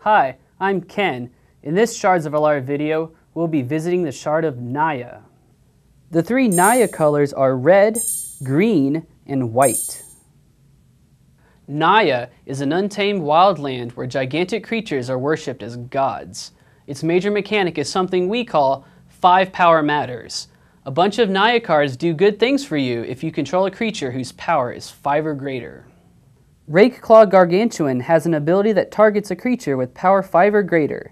Hi, I'm Ken. In this Shards of Alara video, we'll be visiting the Shard of Naya. The three Naya colors are red, green, and white. Naya is an untamed wild land where gigantic creatures are worshipped as gods. Its major mechanic is something we call 5 power matters. A bunch of Naya cards do good things for you if you control a creature whose power is 5 or greater. Rakeclaw Gargantuan has an ability that targets a creature with power 5 or greater.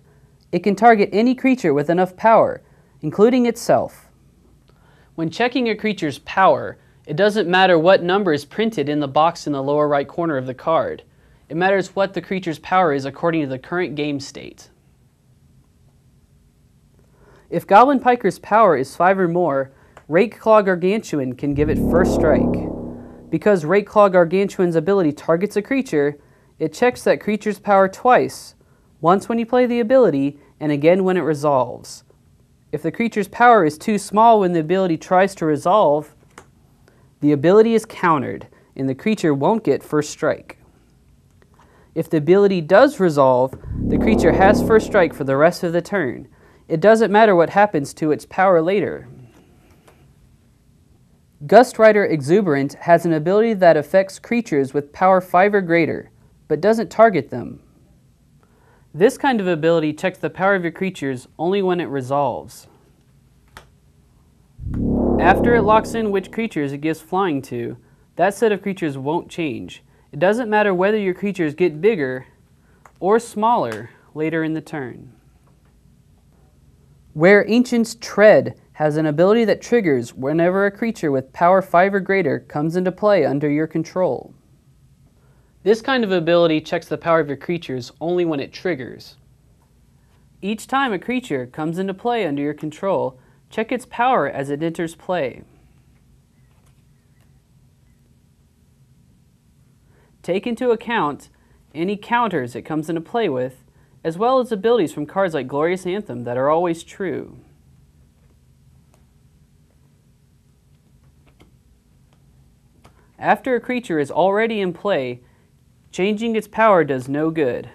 It can target any creature with enough power, including itself. When checking a creature's power, it doesn't matter what number is printed in the box in the lower right corner of the card. It matters what the creature's power is according to the current game state. If Goblin Piker's power is 5 or more, Rakeclaw Gargantuan can give it first strike. Because Rakeclaw Gargantuan's ability targets a creature, it checks that creature's power twice, once when you play the ability, and again when it resolves. If the creature's power is too small when the ability tries to resolve, the ability is countered, and the creature won't get first strike. If the ability does resolve, the creature has first strike for the rest of the turn. It doesn't matter what happens to its power later. Gustrider Exuberant has an ability that affects creatures with power 5 or greater, but doesn't target them. This kind of ability checks the power of your creatures only when it resolves. After it locks in which creatures it gives flying to, that set of creatures won't change. It doesn't matter whether your creatures get bigger or smaller later in the turn. Where Ancient's Tread has an ability that triggers whenever a creature with power 5 or greater comes into play under your control. This kind of ability checks the power of your creatures only when it triggers. Each time a creature comes into play under your control, check its power as it enters play. Take into account any counters it comes into play with, as well as abilities from cards like Glorious Anthem that are always true. After a creature is already in play, changing its power does no good.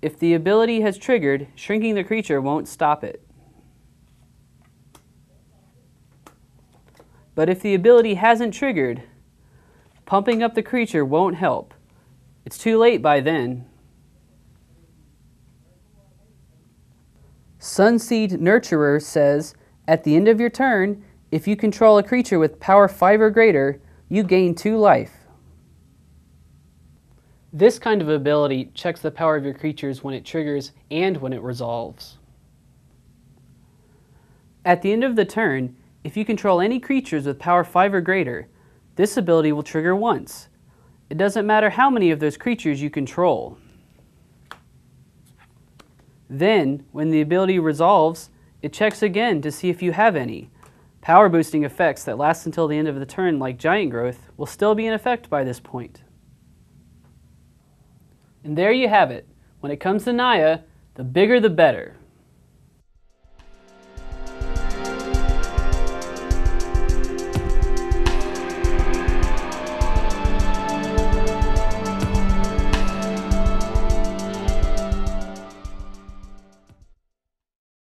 If the ability has triggered, shrinking the creature won't stop it. But if the ability hasn't triggered, pumping up the creature won't help. It's too late by then. Sunseed Nurturer says, at the end of your turn, if you control a creature with power 5 or greater, you gain 2 life. This kind of ability checks the power of your creatures when it triggers and when it resolves. At the end of the turn, if you control any creatures with power 5 or greater, this ability will trigger once. It doesn't matter how many of those creatures you control. Then, when the ability resolves, it checks again to see if you have any. Power boosting effects that last until the end of the turn, like Giant Growth, will still be in effect by this point. And there you have it. When it comes to Naya, the bigger the better.